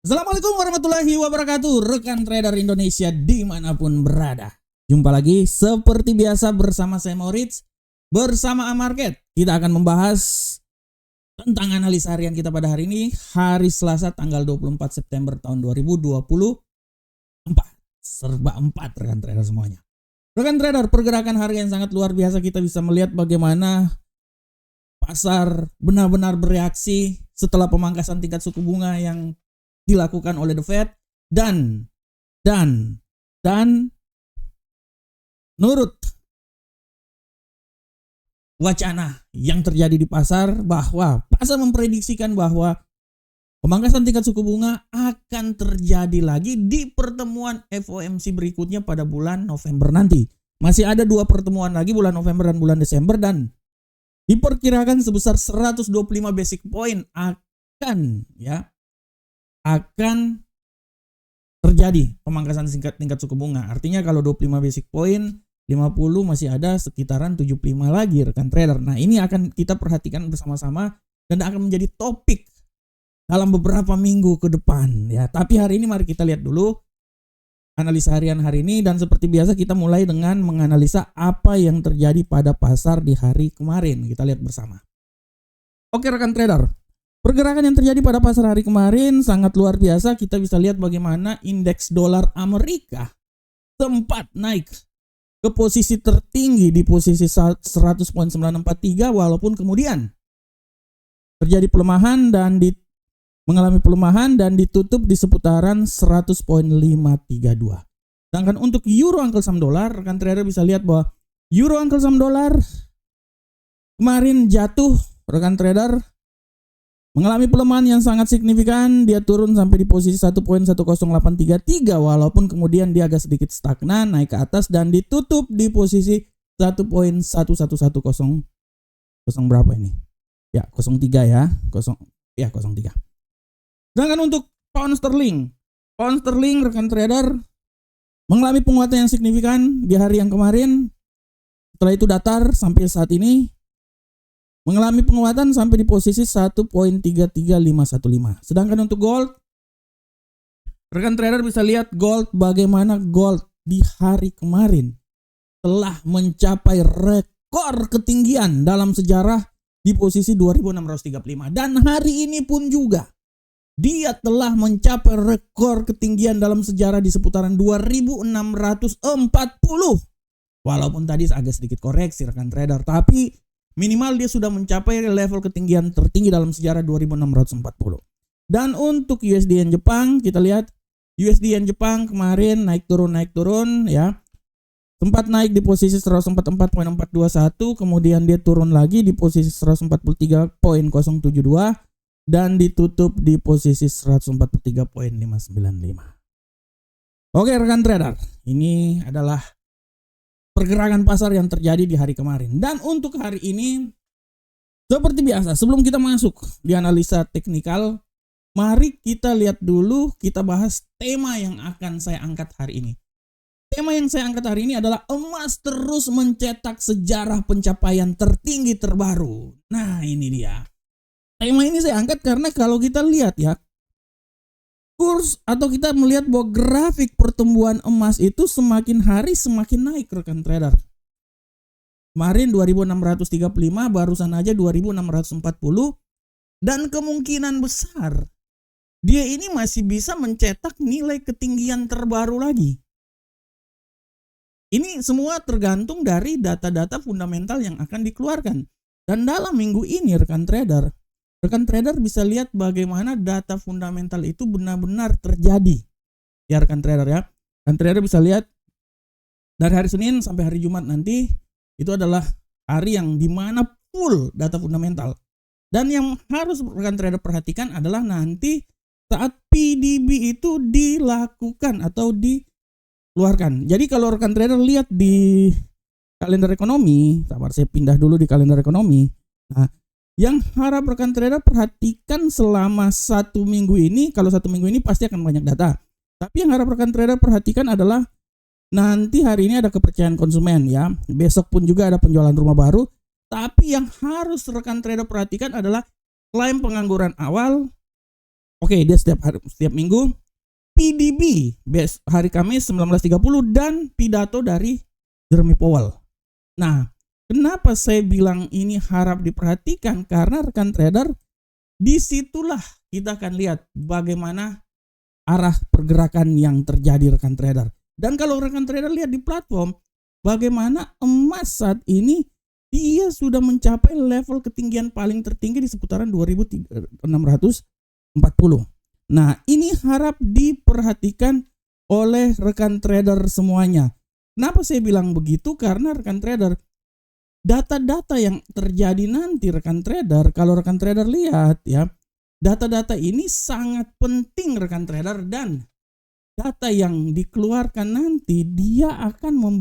Assalamualaikum warahmatullahi wabarakatuh, rekan trader Indonesia dimanapun berada. Jumpa lagi seperti biasa bersama saya Moritz, bersama Amarket. Kita akan membahas tentang analisa harian kita pada hari ini, hari Selasa tanggal 24 September tahun 2024. Serba 4 rekan trader semuanya. Rekan trader, pergerakan harga yang sangat luar biasa, kita bisa melihat bagaimana pasar benar-benar bereaksi setelah pemangkasan tingkat suku bunga yang dilakukan oleh The Fed dan menurut wacana yang terjadi di pasar bahwa pasar memprediksikan bahwa pemangkasan tingkat suku bunga akan terjadi lagi di pertemuan FOMC berikutnya pada bulan November nanti. Masih ada 2 pertemuan lagi, bulan November dan bulan Desember, dan diperkirakan sebesar 125 basic point akan terjadi pemangkasan tingkat suku bunga. Artinya kalau 25 basic point, 50 masih ada sekitaran 75 lagi rekan trader. Nah, ini akan kita perhatikan bersama-sama dan akan menjadi topik dalam beberapa minggu ke depan ya. Tapi hari ini mari kita lihat dulu analisa harian hari ini, dan seperti biasa kita mulai dengan menganalisa apa yang terjadi pada pasar di hari kemarin. Kita lihat bersama. Oke rekan trader, pergerakan yang terjadi pada pasar hari kemarin sangat luar biasa. Kita bisa lihat bagaimana indeks dolar Amerika sempat naik ke posisi tertinggi di posisi 100.943, walaupun kemudian terjadi pelemahan dan mengalami pelemahan dan ditutup di seputaran 100.532. Sedangkan untuk euro angkel saham dolar, rekan trader bisa lihat bahwa euro angkel saham dolar kemarin jatuh rekan trader, mengalami pelemahan yang sangat signifikan. Dia turun sampai di posisi 1.10833, walaupun kemudian dia agak sedikit stagnan, naik ke atas dan ditutup di posisi 1.11110 berapa ini? Ya, 03 ya. 03. Sedangkan untuk pound sterling rekan trader mengalami penguatan yang signifikan di hari yang kemarin. Setelah itu datar sampai saat ini mengalami penguatan sampai di posisi 1.33515. Sedangkan untuk gold, rekan trader bisa lihat gold, bagaimana gold di hari kemarin telah mencapai rekor ketinggian dalam sejarah di posisi 2635, dan hari ini pun juga dia telah mencapai rekor ketinggian dalam sejarah di seputaran 2640. Walaupun tadi agak sedikit koreksi rekan trader, tapi minimal dia sudah mencapai level ketinggian tertinggi dalam sejarah 2640. Dan untuk USD Yen Jepang, kita lihat USD Yen Jepang kemarin naik turun ya. Sempat naik di posisi 144.421, kemudian dia turun lagi di posisi 143.072 dan ditutup di posisi 143.595. Oke rekan trader, ini adalah pergerakan pasar yang terjadi di hari kemarin. Dan untuk hari ini, seperti biasa, sebelum kita masuk di analisa teknikal, mari kita lihat dulu, kita bahas tema yang akan saya angkat hari ini. Tema yang saya angkat hari ini adalah emas terus mencetak sejarah pencapaian tertinggi terbaru. Nah, ini dia. Tema ini saya angkat karena kalau kita lihat ya, kurs atau kita melihat bahwa grafik pertumbuhan emas itu semakin hari semakin naik rekan trader. Kemarin 2635, barusan aja 2640, dan kemungkinan besar dia ini masih bisa mencetak nilai ketinggian terbaru lagi. Ini semua tergantung dari data-data fundamental yang akan dikeluarkan. Dan dalam minggu ini rekan trader bisa lihat bagaimana data fundamental itu benar-benar terjadi. Ya rekan trader ya. Dan trader bisa lihat dari hari Senin sampai hari Jumat nanti itu adalah hari yang dimana full data fundamental. Dan yang harus rekan trader perhatikan adalah nanti saat PDB itu dilakukan atau dikeluarkan. Jadi kalau rekan trader lihat di kalender ekonomi, sabar saya pindah dulu di kalender ekonomi. Nah, yang harap rekan trader perhatikan selama 1 minggu ini, kalau 1 minggu ini pasti akan banyak data. Tapi yang harap rekan trader perhatikan adalah nanti hari ini ada kepercayaan konsumen ya. Besok pun juga ada penjualan rumah baru. Tapi yang harus rekan trader perhatikan adalah klaim pengangguran awal, Oke, dia setiap minggu. PDB hari Kamis 19.30 dan pidato dari Jeremy Powell. Nah, kenapa saya bilang ini harap diperhatikan? Karena rekan trader, disitulah kita akan lihat bagaimana arah pergerakan yang terjadi rekan trader. Dan kalau rekan trader lihat di platform, bagaimana emas saat ini dia sudah mencapai level ketinggian paling tertinggi di seputaran 2.640. Nah, ini harap diperhatikan oleh rekan trader semuanya. Kenapa saya bilang begitu? Karena rekan trader, data-data yang terjadi nanti rekan trader, kalau rekan trader lihat ya, data-data ini sangat penting rekan trader, dan data yang dikeluarkan nanti dia akan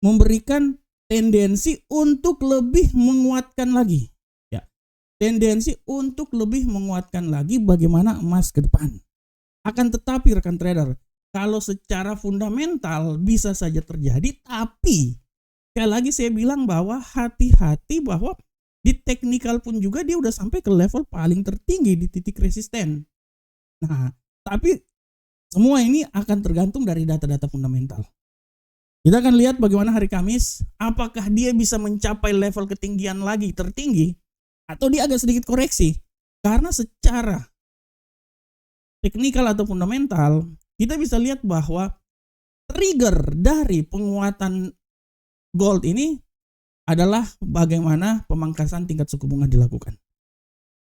memberikan tendensi untuk lebih menguatkan lagi. Tendensi untuk lebih menguatkan lagi bagaimana emas ke depan. Akan tetapi rekan trader, kalau secara fundamental bisa saja terjadi, tapi sekali lagi saya bilang bahwa hati-hati bahwa di teknikal pun juga dia udah sampai ke level paling tertinggi di titik resisten. Nah, tapi semua ini akan tergantung dari data-data fundamental. Kita akan lihat bagaimana hari Kamis, apakah dia bisa mencapai level ketinggian lagi tertinggi, atau dia agak sedikit koreksi. Karena secara teknikal atau fundamental, kita bisa lihat bahwa trigger dari penguatan gold ini adalah bagaimana pemangkasan tingkat suku bunga dilakukan.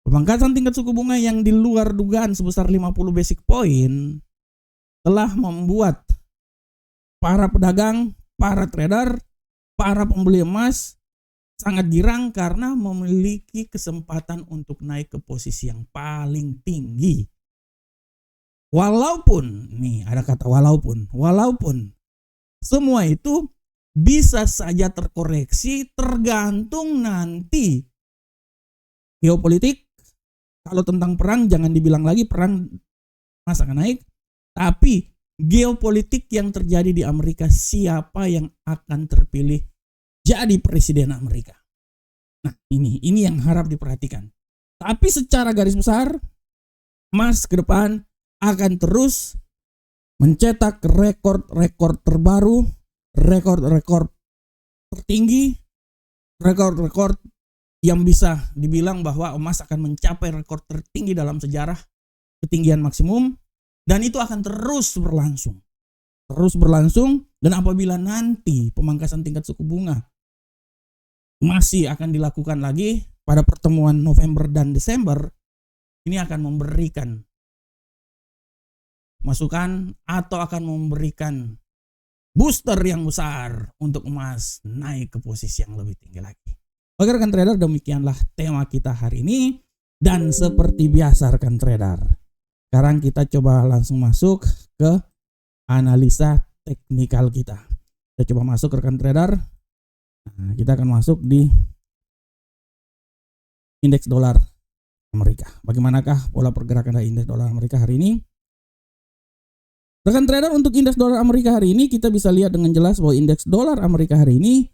Pemangkasan tingkat suku bunga yang di luar dugaan sebesar 50 basic point telah membuat para pedagang, para trader, para pembeli emas sangat girang karena memiliki kesempatan untuk naik ke posisi yang paling tinggi. Walaupun, nih ada kata walaupun semua itu bisa saja terkoreksi tergantung nanti geopolitik. Kalau tentang perang jangan dibilang lagi perang masa akan naik, tapi geopolitik yang terjadi di Amerika, siapa yang akan terpilih jadi presiden Amerika. Nah, ini yang harap diperhatikan. Tapi secara garis besar, emas ke depan akan terus mencetak rekor-rekor terbaru, rekor-rekor tertinggi, rekor-rekor yang bisa dibilang bahwa emas akan mencapai rekor tertinggi dalam sejarah ketinggian maksimum, dan itu akan terus berlangsung. Dan apabila nanti pemangkasan tingkat suku bunga masih akan dilakukan lagi pada pertemuan November dan Desember, ini akan memberikan masukan atau akan memberikan booster yang besar untuk emas naik ke posisi yang lebih tinggi lagi. Oke rekan trader, demikianlah tema kita hari ini. Dan seperti biasa rekan trader, sekarang kita coba langsung masuk ke analisa teknikal kita. Kita coba masuk rekan trader. Nah, kita akan masuk di indeks dolar Amerika. Bagaimanakah pola pergerakan dari indeks dolar Amerika hari ini? Rekan trader, untuk indeks dolar Amerika hari ini kita bisa lihat dengan jelas bahwa indeks dolar Amerika hari ini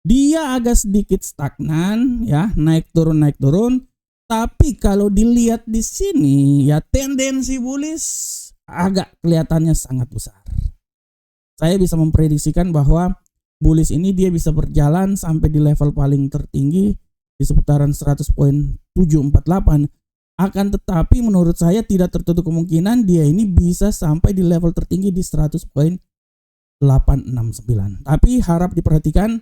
dia agak sedikit stagnan ya, naik turun. Tapi kalau dilihat di sini ya, tendensi bullish agak kelihatannya sangat besar. Saya bisa memprediksikan bahwa bullish ini dia bisa berjalan sampai di level paling tertinggi di seputaran 100.748. Akan tetapi menurut saya tidak tertutup kemungkinan dia ini bisa sampai di level tertinggi di 100.869. Tapi harap diperhatikan,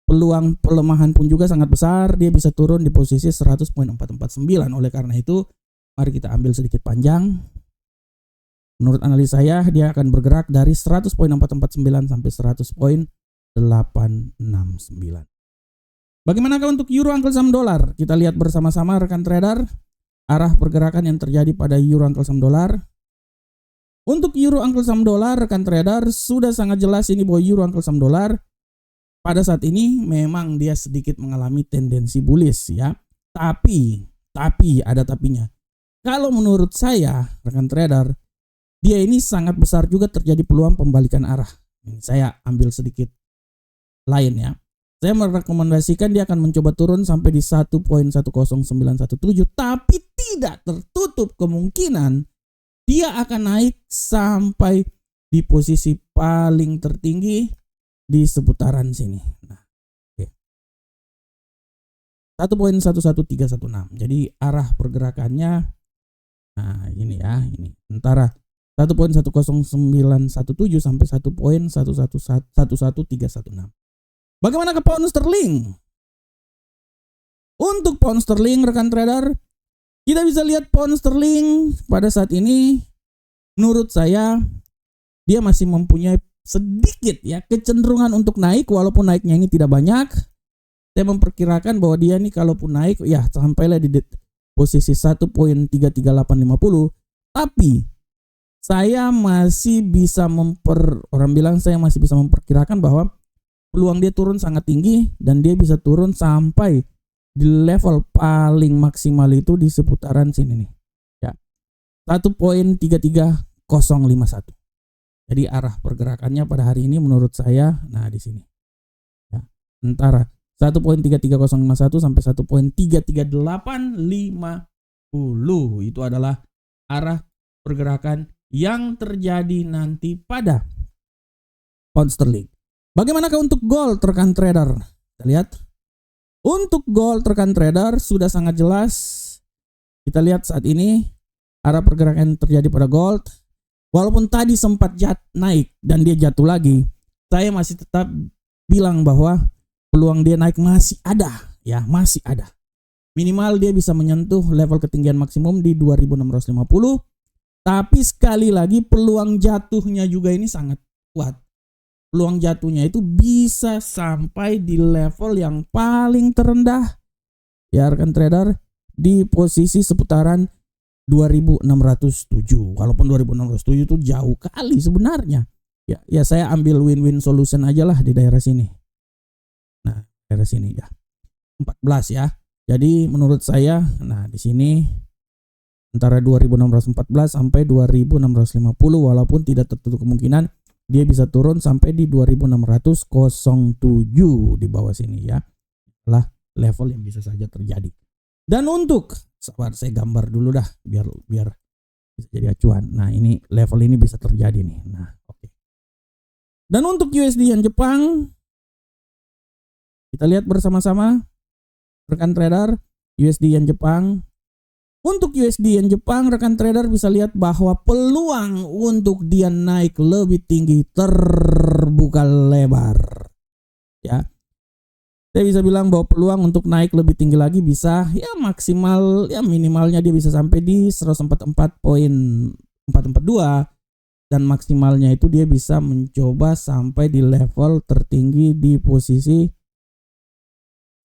peluang pelemahan pun juga sangat besar. Dia bisa turun di posisi 100.449. Oleh karena itu, mari kita ambil sedikit panjang. Menurut analisa saya, dia akan bergerak dari 100.449 sampai 100.869. Bagaimanakah untuk euro angkel saham dolar? Kita lihat bersama-sama rekan trader arah pergerakan yang terjadi pada euro angkel saham dolar. Untuk euro angkel saham dolar rekan trader sudah sangat jelas ini bahwa euro angkel saham dolar pada saat ini memang dia sedikit mengalami tendensi bullish ya. Tapi ada tapinya. Kalau menurut saya rekan trader, dia ini sangat besar juga terjadi peluang pembalikan arah. Ini saya ambil sedikit lain ya. Saya merekomendasikan dia akan mencoba turun sampai di 1.10917, tapi tidak tertutup kemungkinan dia akan naik sampai di posisi paling tertinggi di seputaran sini. Nah, oke. 1.11316. Jadi arah pergerakannya, nah ini ya, ini antara 1.10917 sampai 1.11316. Bagaimana ke pound sterling? Untuk pound sterling, rekan trader, kita bisa lihat pound sterling pada saat ini, menurut saya dia masih mempunyai sedikit ya kecenderungan untuk naik, walaupun naiknya ini tidak banyak. Saya memperkirakan bahwa dia nih kalaupun naik ya sampailah di posisi 1.33850, tapi saya masih bisa memperkirakan bahwa peluang dia turun sangat tinggi dan dia bisa turun sampai di level paling maksimal itu di seputaran sini nih. Ya. 1.33051. Jadi arah pergerakannya pada hari ini menurut saya nah di sini. Ya. Antara 1.33051 sampai 1.33850 itu adalah arah pergerakan yang terjadi nanti pada pound sterling. Bagaimanakah untuk gold, rekan trader? Kita lihat. Untuk gold, rekan trader, sudah sangat jelas. Kita lihat saat ini arah pergerakan yang terjadi pada gold. Walaupun tadi sempat naik dan dia jatuh lagi, saya masih tetap bilang bahwa peluang dia naik masih ada. Ya, masih ada. Minimal dia bisa menyentuh level ketinggian maksimum di 2650. Tapi sekali lagi peluang jatuhnya juga ini sangat kuat. Peluang jatuhnya itu bisa sampai di level yang paling terendah ya rekan trader, di posisi seputaran 2607. Walaupun 2607 itu jauh kali sebenarnya. Ya saya ambil win-win solution aja lah di daerah sini. Nah, daerah sini ya. 14 ya. Jadi menurut saya nah di sini antara 2614 sampai 2650, walaupun tidak tertutup kemungkinan dia bisa turun sampai di 2607 di bawah sini ya. Adalah level yang bisa saja terjadi. Dan untuk sabar saya gambar dulu dah biar bisa jadi acuan. Nah, ini level ini bisa terjadi nih. Nah, oke. Dan untuk USD yen Jepang kita lihat bersama-sama rekan trader, USD yen Jepang. Untuk USD yen Jepang, rekan trader bisa lihat bahwa peluang untuk dia naik lebih tinggi terbuka lebar. Ya. Saya bisa bilang bahwa peluang untuk naik lebih tinggi lagi bisa ya maksimal ya minimalnya dia bisa sampai di 144.442 dan maksimalnya itu dia bisa mencoba sampai di level tertinggi di posisi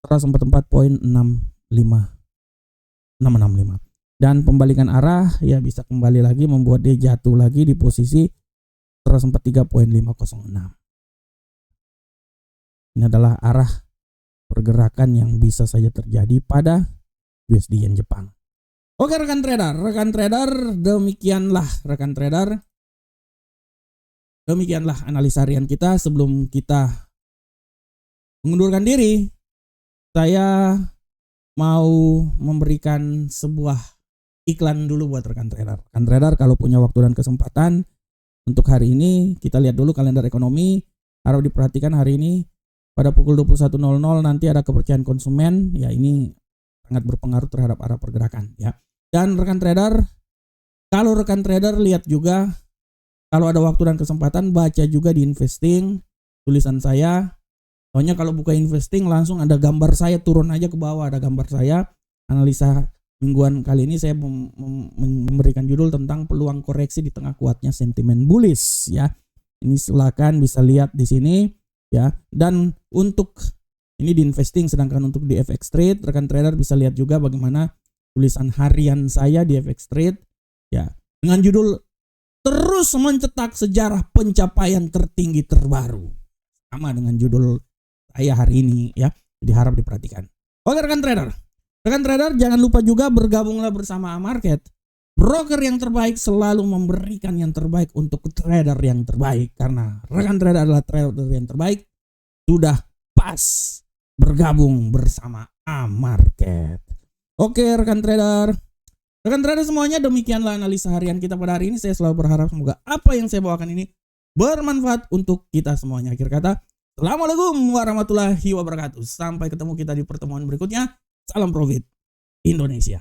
144.665. Dan pembalikan arah ya bisa kembali lagi membuat dia jatuh lagi di posisi 143.506. Ini adalah arah pergerakan yang bisa saja terjadi pada USD yen Jepang. Oke rekan trader, demikianlah analisa harian kita. Sebelum kita mengundurkan diri, saya mau memberikan sebuah iklan dulu buat rekan trader. Rekan trader kalau punya waktu dan kesempatan untuk hari ini, kita lihat dulu kalender ekonomi. Harus diperhatikan hari ini pada pukul 21.00 nanti ada kepercayaan konsumen. Ya ini sangat berpengaruh terhadap arah pergerakan ya. Dan rekan trader, kalau rekan trader lihat juga, kalau ada waktu dan kesempatan baca juga di investing tulisan saya. Soalnya kalau buka investing langsung ada gambar saya, turun aja ke bawah ada gambar saya. Analisa mingguan kali ini saya memberikan judul tentang peluang koreksi di tengah kuatnya sentimen bullish ya. Ini silakan bisa lihat di sini ya. Dan untuk ini di investing, sedangkan untuk di FX trade rekan trader bisa lihat juga bagaimana tulisan harian saya di FX trade ya dengan judul terus mencetak sejarah pencapaian tertinggi terbaru. Sama dengan judul saya hari ini ya. Jadi harap diperhatikan. Oke rekan trader. Rekan trader jangan lupa juga bergabunglah bersama A-Market. Broker yang terbaik selalu memberikan yang terbaik untuk trader yang terbaik. Karena rekan trader adalah trader yang terbaik. Sudah pas bergabung bersama Amarket. Oke rekan trader. Rekan trader semuanya, demikianlah analisa harian kita pada hari ini. Saya selalu berharap semoga apa yang saya bawakan ini bermanfaat untuk kita semuanya. Akhir kata, Assalamualaikum warahmatullahi wabarakatuh. Sampai ketemu kita di pertemuan berikutnya. Salam profit Indonesia.